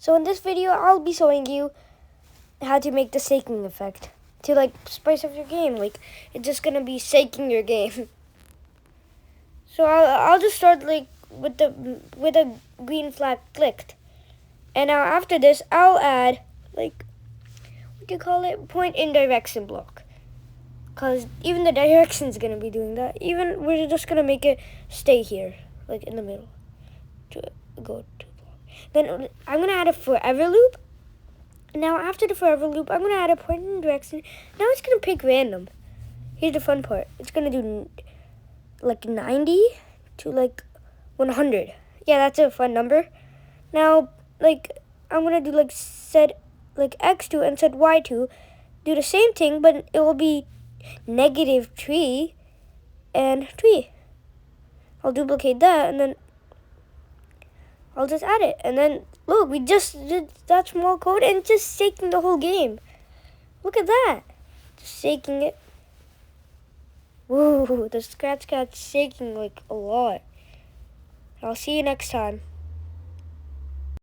So in this video, I'll be showing you how to make the shaking effect to like spice up your game. Like it's just gonna be shaking your game. So I'll just start like with a green flag clicked, and now after this I'll add like what do you call it, point in direction block. Cause even the direction's gonna be doing that. Even we're just gonna make it stay here, like in the middle. To go to block. Then I'm gonna add a forever loop. Now after the forever loop, I'm gonna add a point in direction. Now it's gonna pick random. Here's the fun part. It's gonna do like 90 to like 100. Yeah, that's a fun number. Now, like I'm gonna do like set like x2 and set y2. Do the same thing, but it will be -3 and 3. I'll duplicate that and then I'll just add it. And then look, we just did that small code and just shaking the whole game. Look at that. Just shaking it. Whoa, the scratch got shaking like a lot. I'll see you next time.